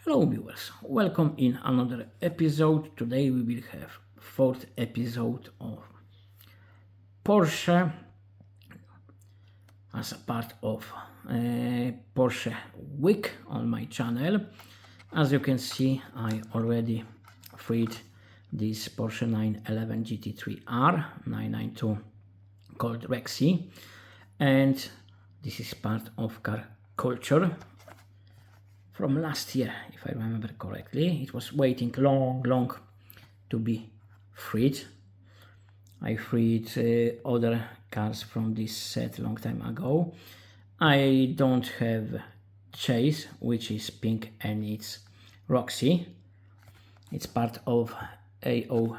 Hello viewers, welcome in another episode. Today we will have fourth episode of Porsche as a part of Porsche week on my channel. As you can see, I already freed this Porsche 911 GT3R 992 called Rexy, and this is part of car culture from last year, if I remember correctly. It was waiting long to be freed. I freed other cars from this set long time ago. I don't have Chase, which is pink, and it's Roxy. It's part of AO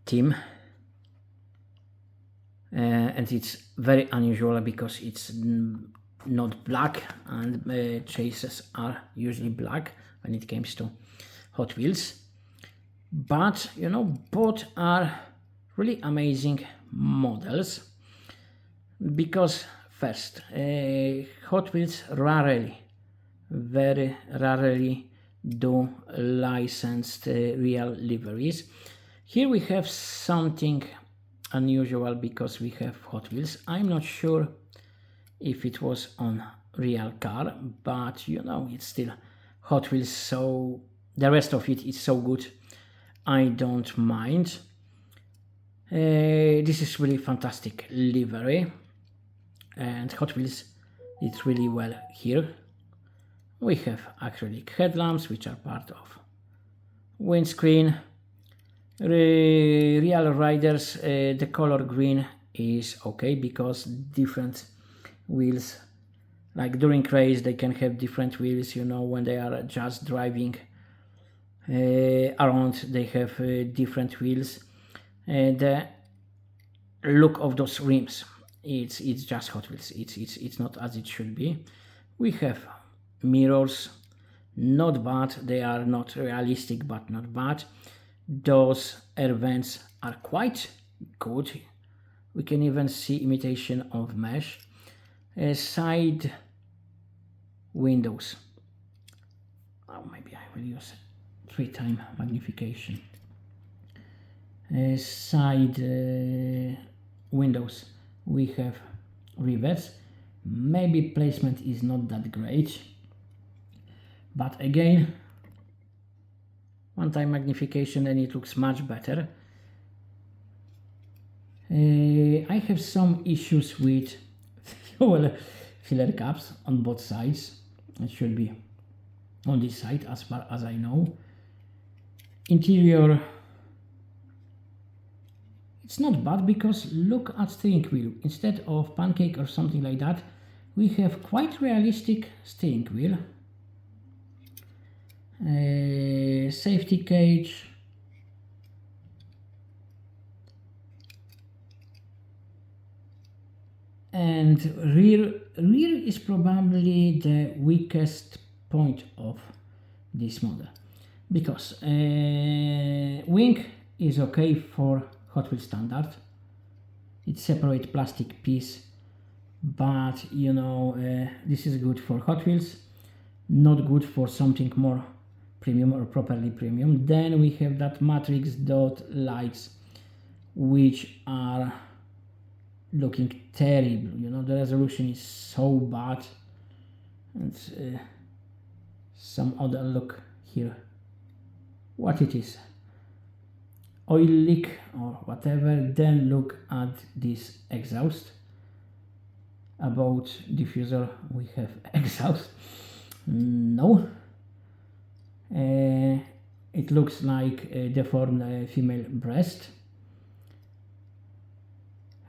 team, and it's very unusual because it's not black, and chases are usually black when it comes to Hot Wheels. But you know, both are really amazing models because first, Hot Wheels very rarely do licensed real liveries. Here we have something unusual because we have Hot Wheels. I'm not sure if it was on real car, but you know, it's still Hot Wheels, so the rest of it is so good I don't mind. This is really fantastic livery, and Hot Wheels did really well here. We have acrylic headlamps, which are part of windscreen. Real riders, the color green is okay because different wheels, like during race they can have different wheels, you know, when they are just driving around they have different wheels. The look of those rims, it's just Hot Wheels. It's not as it should be. We have mirrors, not bad. They are not realistic, but not bad. Those air vents are quite good. We can even see imitation of mesh. Side windows. Oh, maybe I will use 3x magnification. Side windows, we have rivets. Maybe placement is not that great, but again, 1x magnification and it looks much better. I have some issues with fuel filler caps on both sides. It should be on this side as far as I know. Interior, it's not bad because look at steering wheel. Instead of pancake or something like that, we have quite realistic steering wheel. Safety cage. And rear is probably the weakest point of this model because wing is okay for Hot Wheels standard. It's separate plastic piece, but you know, this is good for Hot Wheels, not good for something more premium or properly premium. Then we have that matrix dot lights, which are looking terrible. You know, the resolution is so bad, and some other look here, what it is, oil leak or whatever. Then look at this exhaust. About diffuser, we have exhaust. No, it looks like a deformed female breast.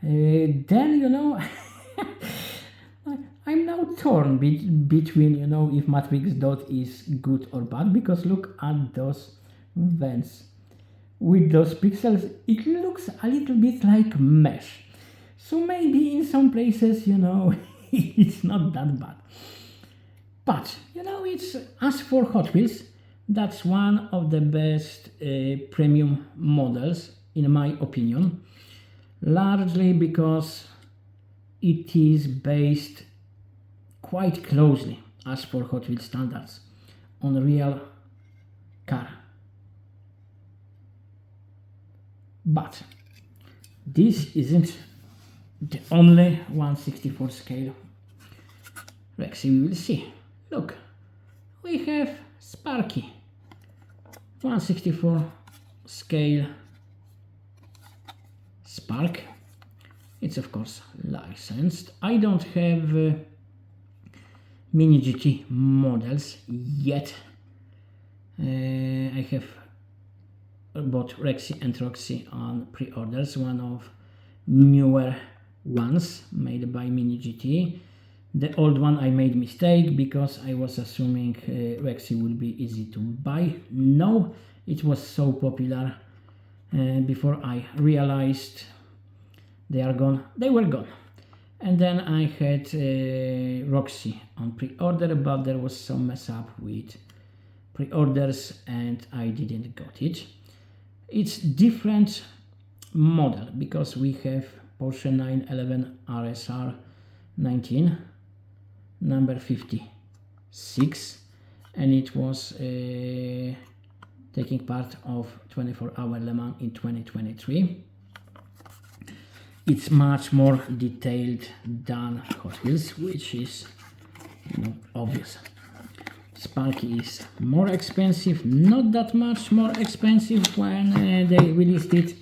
Then you know, I'm now torn between, you know, if matrix dot is good or bad, because look at those vents with those pixels. It looks a little bit like mesh, so maybe in some places, you know, it's not that bad. But you know, it's, as for Hot Wheels, that's one of the best premium models in my opinion, largely because it is based quite closely as for Hot Wheels standards. on real car. But this isn't the only 1/64 scale Rexy we will see. Look, we have Sparky 1/64 scale Spark. It's of course licensed. I don't have Mini GT models yet. I have bought Rexy and Roxy on pre-orders, one of newer ones made by Mini GT. The old one I made mistake because I was assuming Rexy would be easy to buy. No, it was so popular before I realized they are gone. They were gone. And then I had Roxy on pre-order, but there was some mess up with pre-orders and I didn't got it. It's different model because we have Porsche 911 RSR 19 number 56, and it was taking part of 24-hour Le Mans in 2023. It's much more detailed than Hot Wheels, which is, you know, obvious. Sparky is more expensive, not that much more expensive when they released it.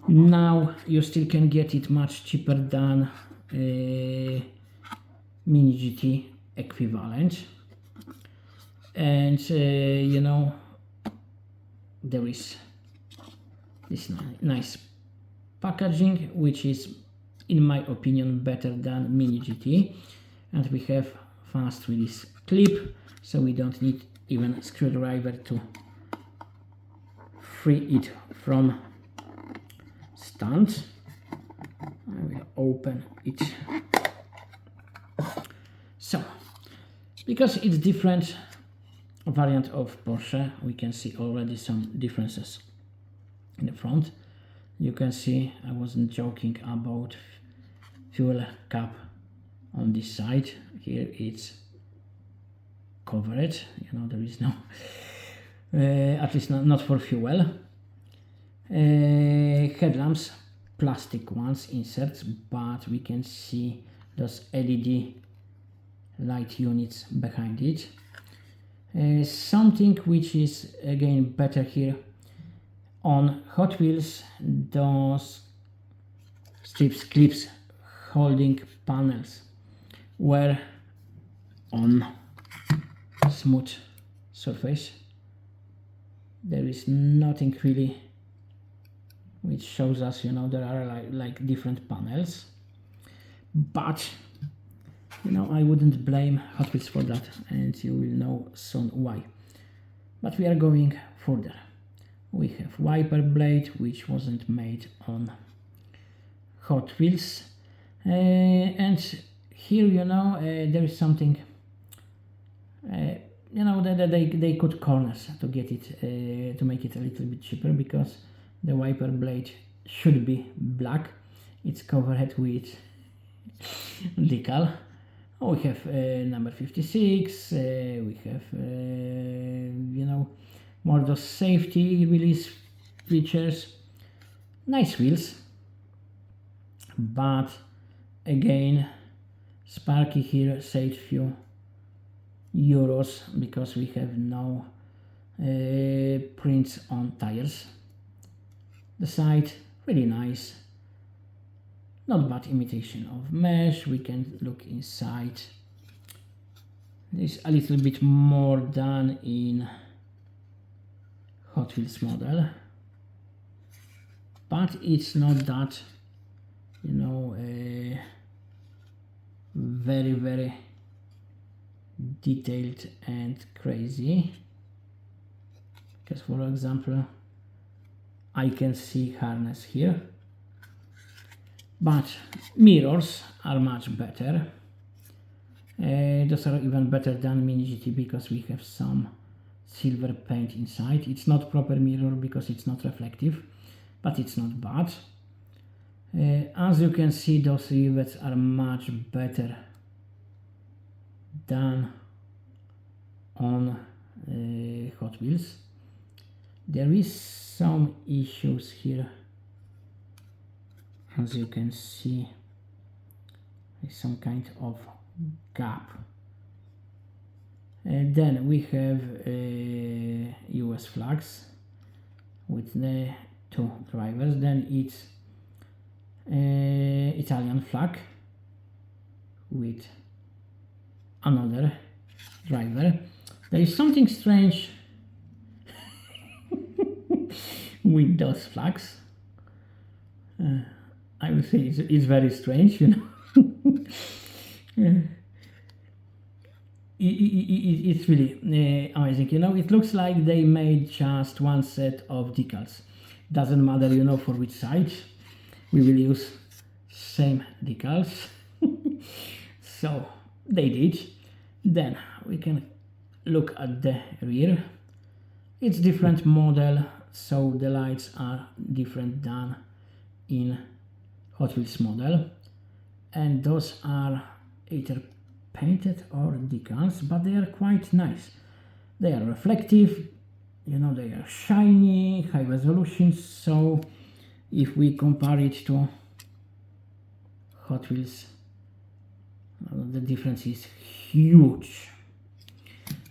Now you still can get it much cheaper than Mini GT equivalent. And you know, there is this nice packaging, which is in my opinion better than Mini GT, and we have fast release clip, so we don't need even a screwdriver to free it from stand. I will open it. So, because it's different variant of Porsche, we can see already some differences in the front. You can see I wasn't joking about fuel cap on this side. Here it's covered, you know, there is no at least not for fuel. Headlamps, plastic ones, inserts, but we can see those LED light units behind it. Something which is again better here on Hot Wheels, those clips holding panels were on smooth surface. There is nothing really which shows us, you know, there are like different panels, but you know, I wouldn't blame Hot Wheels for that, and you will know soon why. But we are going further. We have wiper blade, which wasn't made on Hot Wheels, and here, you know, there is something, you know, that they cut corners to get it to make it a little bit cheaper, because the wiper blade should be black. It's covered with decal. Oh, we have number 56, we have, you know, more those safety release features. Nice wheels, but again, Sparky here saved few euros because we have no prints on tires. The side, really nice. Not bad imitation of mesh. We can look inside. There's a little bit more than in Hot Wheels model, but it's not that, you know, very detailed and crazy. Because, for example, I can see harness here. But mirrors are much better. Those are even better than Mini GT because we have some silver paint inside. It's not proper mirror because it's not reflective, but it's not bad. As you can see, those rivets are much better than on Hot Wheels. There is some issues here, as you can see. There's some kind of gap. And then we have US flags with the 2 drivers. Then it's Italian flag with another driver. There is something strange with those flags. I would say it's very strange, you know. It's really amazing, you know. It looks like they made just one set of decals. Doesn't matter, you know, for which side. We will use same decals. So they did. Then we can look at the rear. It's different model, so the lights are different than in Hot Wheels model, and those are either painted or decals, but they are quite nice. They are reflective, you know, they are shiny, high resolution. So if we compare it to Hot Wheels, the difference is huge.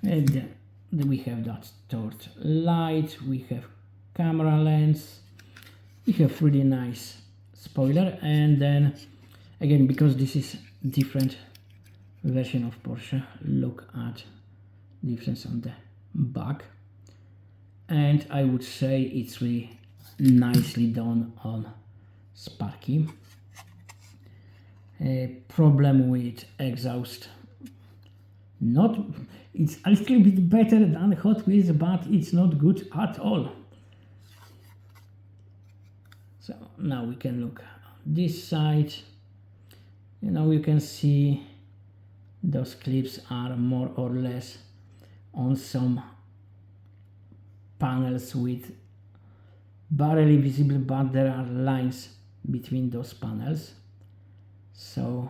And then we have that third light, we have camera lens, we have really nice spoiler, and then again, because this is different version of Porsche, look at difference on the back, and I would say it's really nicely done on Sparky. Problem with exhaust, not, it's a little bit better than Hot Wheels, but it's not good at all. So now we can look this side. You know, you can see those clips are more or less on some panels with barely visible, but there are lines between those panels, so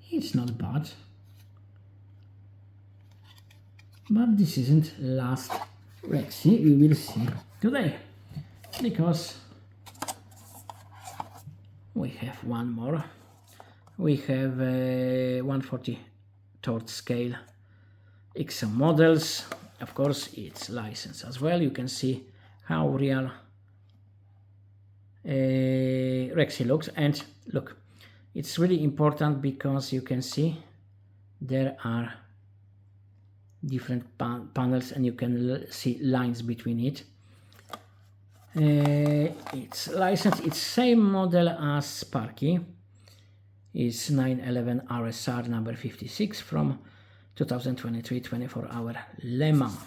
it's not bad. But this isn't last Rexy we will see today, because we have one more. We have 1/43 scale XM models. Of course, it's licensed as well. You can see how real Rexy looks, and look, it's really important because you can see there are different panels, and you can see lines between it. It's licensed, it's same model as Sparky. It's 911 RSR number 56 from 2023 24-hour Le Mans.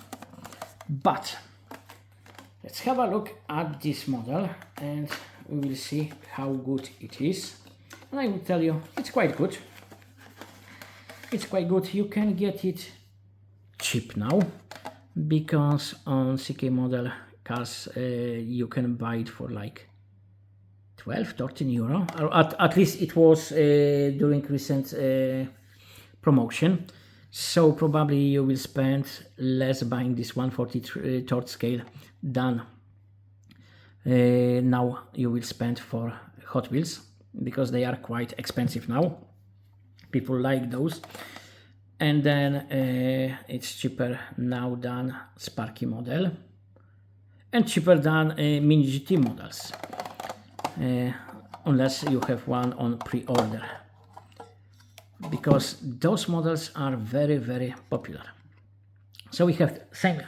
But let's have a look at this model and we will see how good it is. And I will tell you, it's quite good. It's quite good. You can get it cheap now, because on CK model cars you can buy it for like 12-13 euro, or at least it was during recent promotion. So probably you will spend less buying this 1/43 scale than now you will spend for Hot Wheels, because they are quite expensive now. People like those. And then it's cheaper now than Sparky model, and cheaper than Mini GT models, unless you have one on pre-order, because those models are very, very popular. So we have same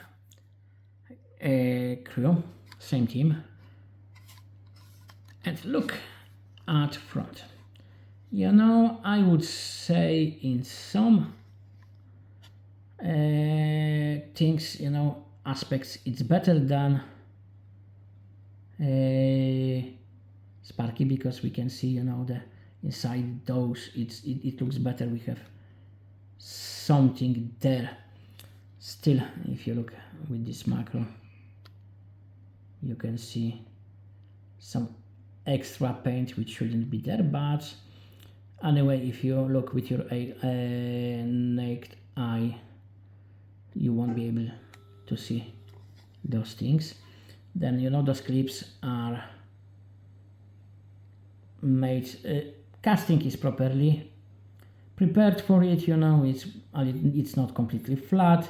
crew, same team, and look at front. You know, I would say in some things, you know, aspects, it's better than Sparky, because we can see, you know, the inside those, it looks better. We have something there. Still, if you look with this macro, you can see some extra paint which shouldn't be there, but anyway, if you look with your naked eye, you won't be able to see those things. Then those clips are made, casting is properly prepared for it. It's not completely flat,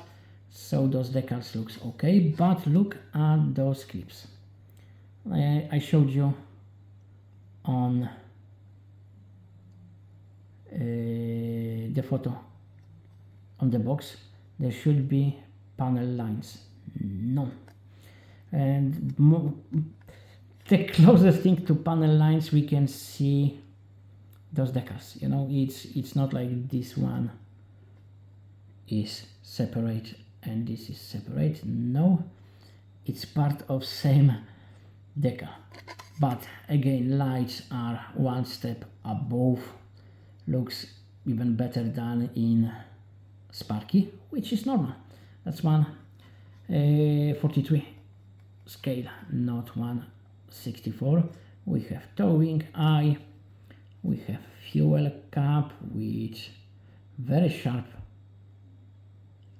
so those decals looks okay, but look at those clips. I showed you on the photo on the box. There should be panel lines. No. And the closest thing to panel lines we can see those decals. It's not like this one is separate and this is separate. No, it's part of same decal. But again, lights are one step above. Looks even better than in Sparky, which is normal. That's 1/43 scale, not 1/64. We have towing eye, we have fuel cap with very sharp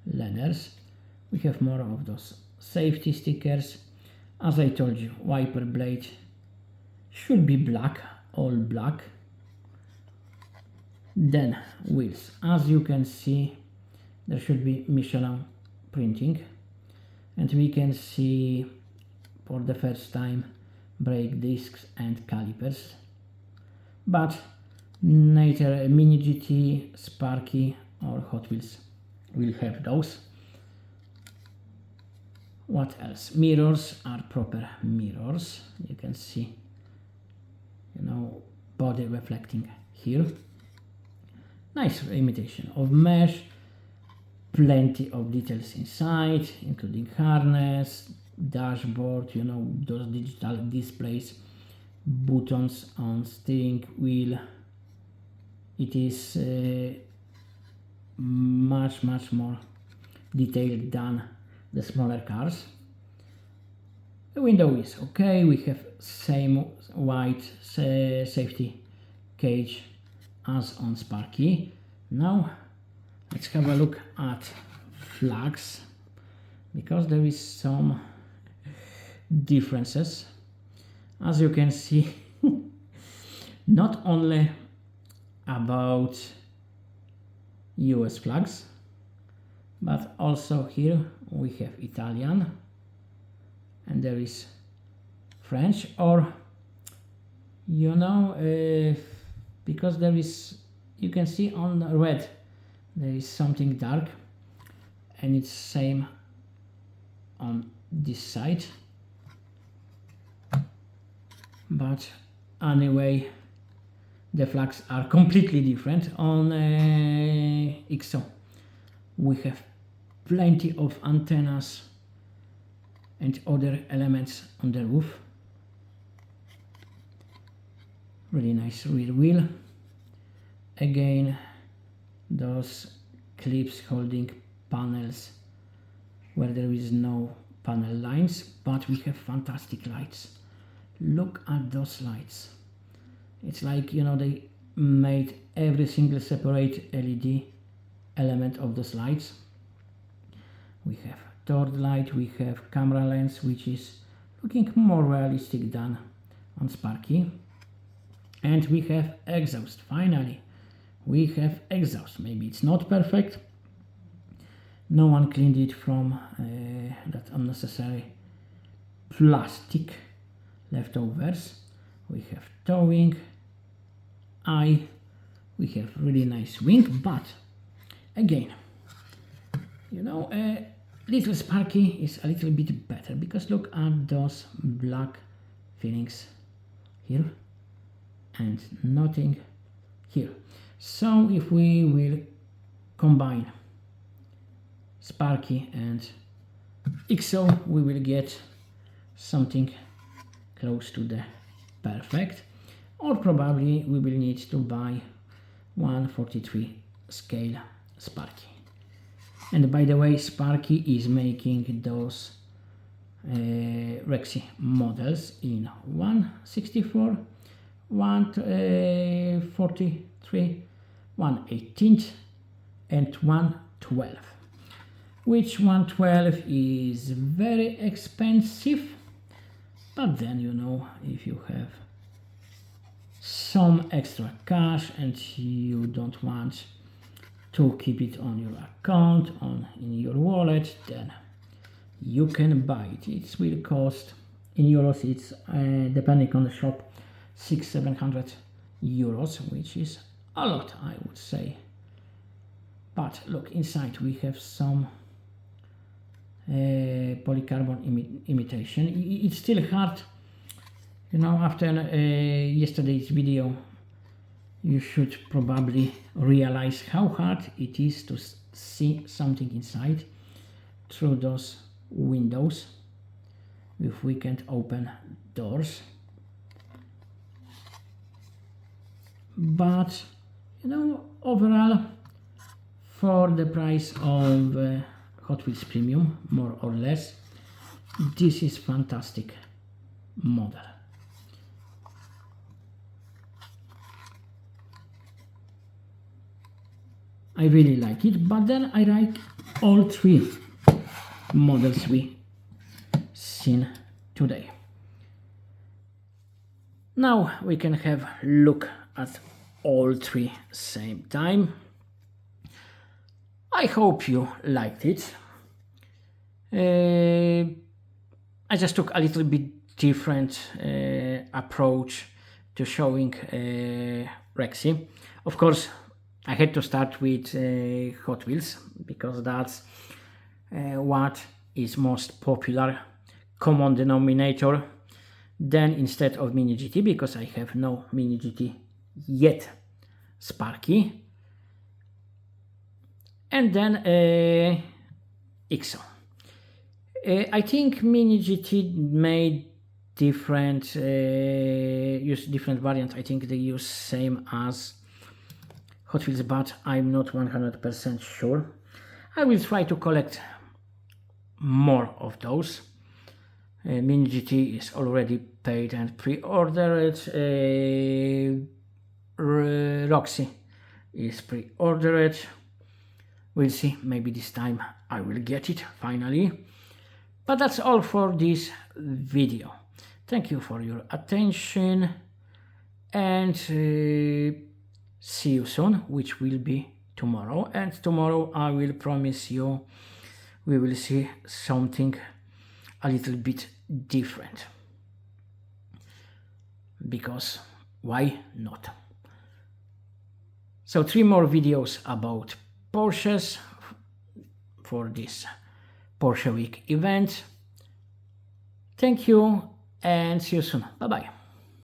leathers. We have more of those safety stickers. As I told you, wiper blade should be black, all black. Then wheels, as you can see, there should be Michelin printing, and we can see for the first time brake discs and calipers, but neither Mini GT, Sparky or Hot Wheels will have those. What else? Mirrors are proper mirrors. You can see, body reflecting here. Nice imitation of mesh. Plenty of details inside, including harness, dashboard, those digital displays, buttons on steering wheel. It is much more detailed than the smaller cars. The window is okay. We have same white safety cage as on Sparky. Now let's have a look at flags, because there is some differences. As you can see, not only about US flags, but also here we have Italian, and there is French, or because there is, you can see on the red there is something dark, and it's same on this side. But anyway, the flags are completely different. On XO we have plenty of antennas and other elements on the roof. Really nice rear wheel. Again, those clips holding panels where there is no panel lines, but we have fantastic lights. Look at those lights. It's like, they made every single separate LED element of those lights. We have third light, we have camera lens, which is looking more realistic than on Sparky. And we have exhaust. Finally, we have exhaust. Maybe it's not perfect. No one cleaned it from that unnecessary plastic leftovers. We have towing eye. We have really nice wing, but again, little Sparky is a little bit better, because look at those black fillings here and nothing here. So if we will combine Sparky and XO, we will get something close to the perfect, or probably we will need to buy 1/43 scale Sparky. And by the way, Sparky is making those Rexy models in 1/64, 1/43, 1/18 and 1/12. which 112 is very expensive, but then, you know, if you have some extra cash and you don't want to keep it on your account, in your wallet, then you can buy it. It will cost in euros, it's depending on the shop, 600-700 euros, which is a lot, I would say. But look, inside we have some polycarbon imitation. It's still hard, you know, after yesterday's video. You should probably realize how hard it is to see something inside through those windows if we can't open doors. But, you know, overall, for the price of Hot Wheels Premium, more or less, this is fantastic model. I really like it, but then I like all three models we seen today. Now we can have a look at all three same time. I hope you liked it. I just took a little bit different approach to showing Rexy. Of course, I had to start with Hot Wheels because that's what is most popular, common denominator. Then instead of Mini GT, because I have no Mini GT yet, Sparky, and then XO. I think Mini GT made different, use different variants. I think they use same as Hot Wheels, but I'm not 100% sure. I will try to collect more of those. Mini GT is already paid and pre-ordered. Rexy is pre-ordered. We'll see, maybe this time I will get it finally. But that's all for this video. Thank you for your attention, and see you soon, which will be tomorrow. And tomorrow I will promise you we will see something a little bit different, because why not? So 3 more videos about Porsches for this Porsche Week event. Thank you and see you soon. Bye bye.